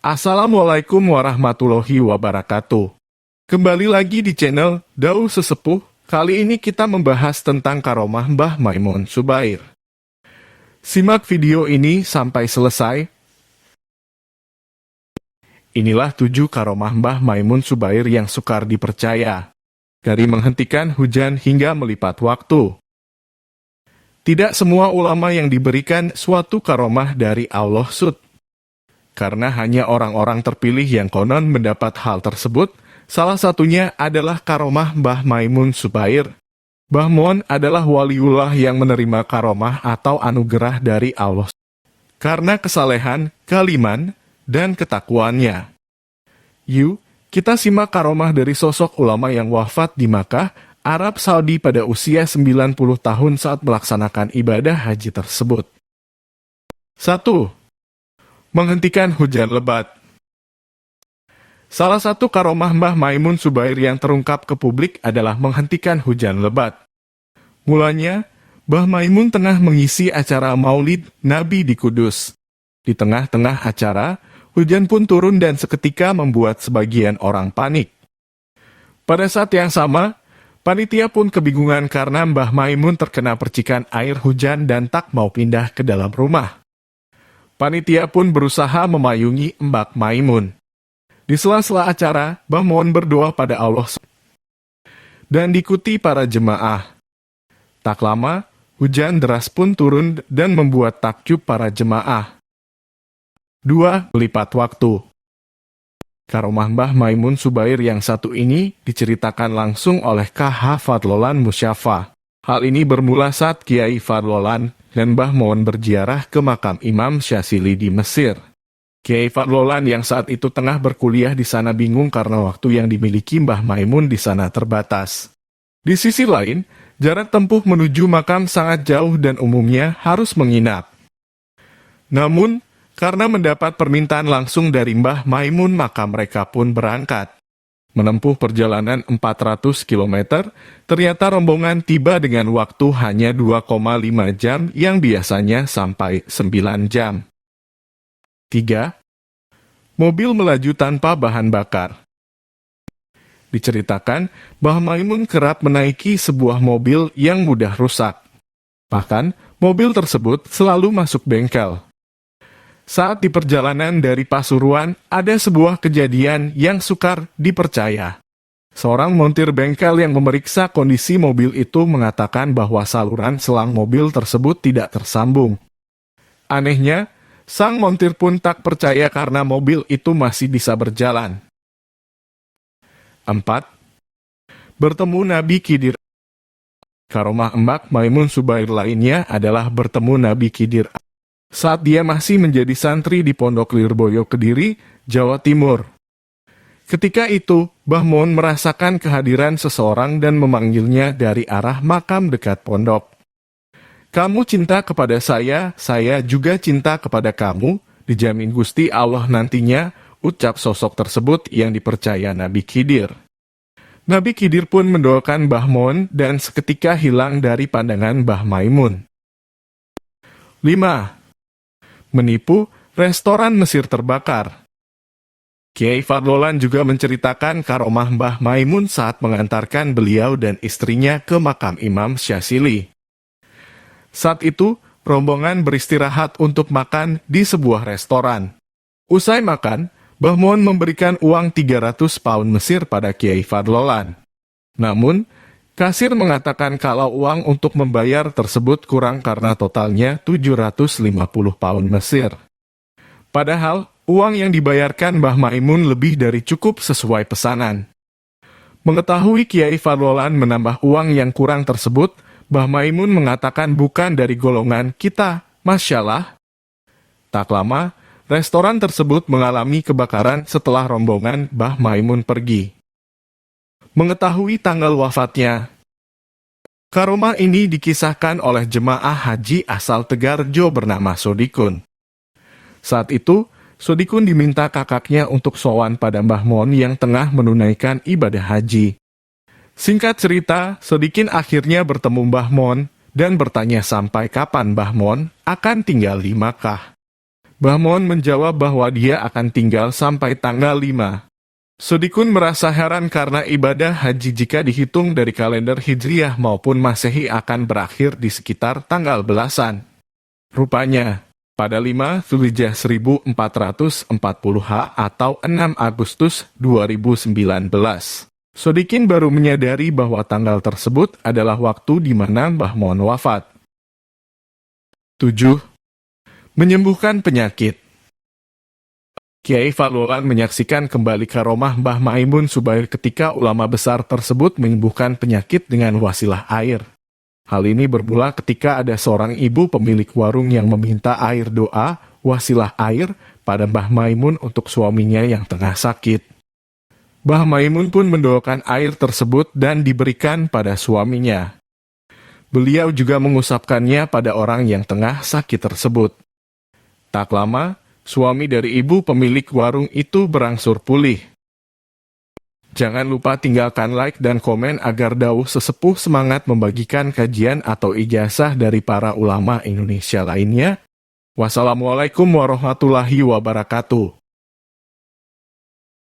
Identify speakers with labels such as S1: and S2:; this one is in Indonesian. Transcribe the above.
S1: Assalamualaikum warahmatullahi wabarakatuh. Kembali lagi di channel Daud Sesepuh. Kali ini kita membahas tentang karomah Mbah Maimun Subair. Simak video ini sampai selesai. Inilah 7 karomah Mbah Maimun Subair yang sukar dipercaya. Dari menghentikan hujan hingga melipat waktu. Tidak semua ulama yang diberikan suatu karomah dari Allah Sud. Karena hanya orang-orang terpilih yang konon mendapat hal tersebut, salah satunya adalah karomah Mbah Maimun Subair. Mbah Mun adalah waliullah yang menerima karomah atau anugerah dari Allah karena kesalehan, keimanan, dan ketakwaannya. Yuk, kita simak karomah dari sosok ulama yang wafat di Makkah, Arab Saudi pada usia 90 tahun saat melaksanakan ibadah haji tersebut. 1. Menghentikan hujan lebat. Salah satu karomah Mbah Maimun Subair yang terungkap ke publik adalah menghentikan hujan lebat. Mulanya, Mbah Maimun tengah mengisi acara Maulid Nabi di Kudus. Di tengah-tengah acara, hujan pun turun dan seketika membuat sebagian orang panik. Pada saat yang sama, panitia pun kebingungan karena Mbah Maimun terkena percikan air hujan dan tak mau pindah ke dalam rumah. Panitia pun berusaha memayungi Mbah Maimun. Di sela-sela acara, Mbah Mun berdoa pada Allah dan diikuti para jemaah. Tak lama, hujan deras pun turun dan membuat takjub para jemaah. 2. Melipat waktu. Karomah Mbah Maimun Subair yang satu ini diceritakan langsung oleh K.H. Fadlolan Musyafa. Hal ini bermula saat Kiai Fadlolan dan Mbah Mun berziarah ke makam Imam Syazili di Mesir. Kiai Fadlolan yang saat itu tengah berkuliah di sana bingung karena waktu yang dimiliki Mbah Maimun di sana terbatas. Di sisi lain, jarak tempuh menuju makam sangat jauh dan umumnya harus menginap. Namun, karena mendapat permintaan langsung dari Mbah Maimun maka mereka pun berangkat. Menempuh perjalanan 400 km, ternyata rombongan tiba dengan waktu hanya 2,5 jam yang biasanya sampai 9 jam. 3. Mobil melaju tanpa bahan bakar. Diceritakan, Mbah Maimun kerap menaiki sebuah mobil yang mudah rusak. Bahkan, mobil tersebut selalu masuk bengkel. Saat di perjalanan dari Pasuruan, ada sebuah kejadian yang sukar dipercaya. Seorang montir bengkel yang memeriksa kondisi mobil itu mengatakan bahwa saluran selang mobil tersebut tidak tersambung. Anehnya, sang montir pun tak percaya karena mobil itu masih bisa berjalan. 4. Bertemu Nabi Khidir. Karomah Mbah Maimun Subair lainnya adalah bertemu Nabi Khidir saat dia masih menjadi santri di Pondok Lirboyo Kediri, Jawa Timur. Ketika itu, Mbah Mun merasakan kehadiran seseorang dan memanggilnya dari arah makam dekat pondok. Kamu cinta kepada saya juga cinta kepada kamu, dijamin Gusti Allah nantinya, ucap sosok tersebut yang dipercaya Nabi Khidir. Nabi Khidir pun mendoakan Mbah Mun dan seketika hilang dari pandangan Mbah Maimun. 5. Menipu, restoran Mesir terbakar. Kiai Fadlolan juga menceritakan karomah Mbah Maimun saat mengantarkan beliau dan istrinya ke makam Imam Syazili. Saat itu, rombongan beristirahat untuk makan di sebuah restoran. Usai makan, Mbah Mun memberikan uang 300 pound Mesir pada Kiai Fadlolan. Namun, kasir mengatakan kalau uang untuk membayar tersebut kurang karena totalnya 750 pound Mesir. Padahal, uang yang dibayarkan Mbah Maimun lebih dari cukup sesuai pesanan. Mengetahui Kiai Fadlolan menambah uang yang kurang tersebut, Mbah Maimun mengatakan bukan dari golongan kita, masyaAllah. Tak lama, restoran tersebut mengalami kebakaran setelah rombongan Mbah Maimun pergi. Mengetahui tanggal wafatnya. Karomah ini dikisahkan oleh jemaah haji asal Tegarjo bernama Sodikun. Saat itu, Sodikun diminta kakaknya untuk sowan pada Mbah Mun yang tengah menunaikan ibadah haji. Singkat cerita, Sodikin akhirnya bertemu Mbah Mun dan bertanya sampai kapan Mbah Mun akan tinggal di Makkah. Mbah Mon menjawab bahwa dia akan tinggal sampai tanggal 5. Sodikun merasa heran karena ibadah haji jika dihitung dari kalender Hijriah maupun Masehi akan berakhir di sekitar tanggal belasan. Rupanya, pada 5 Zulhijjah 1440H atau 6 Agustus 2019, Sodikin baru menyadari bahwa tanggal tersebut adalah waktu di mana Mbah Mon wafat. 7. Menyembuhkan penyakit. Kiai Fadlulan menyaksikan kembali karomah Mbah Maimun Subair ketika ulama besar tersebut menyembuhkan penyakit dengan wasilah air. Hal ini bermula ketika ada seorang ibu pemilik warung yang meminta air doa, wasilah air, pada Mbah Maimun untuk suaminya yang tengah sakit. Mbah Maimun pun mendoakan air tersebut dan diberikan pada suaminya. Beliau juga mengusapkannya pada orang yang tengah sakit tersebut. Tak lama, suami dari ibu pemilik warung itu berangsur pulih. Jangan lupa tinggalkan like dan komen agar Dawuh Sesepuh semangat membagikan kajian atau ijazah dari para ulama Indonesia lainnya. Wassalamualaikum warahmatullahi wabarakatuh.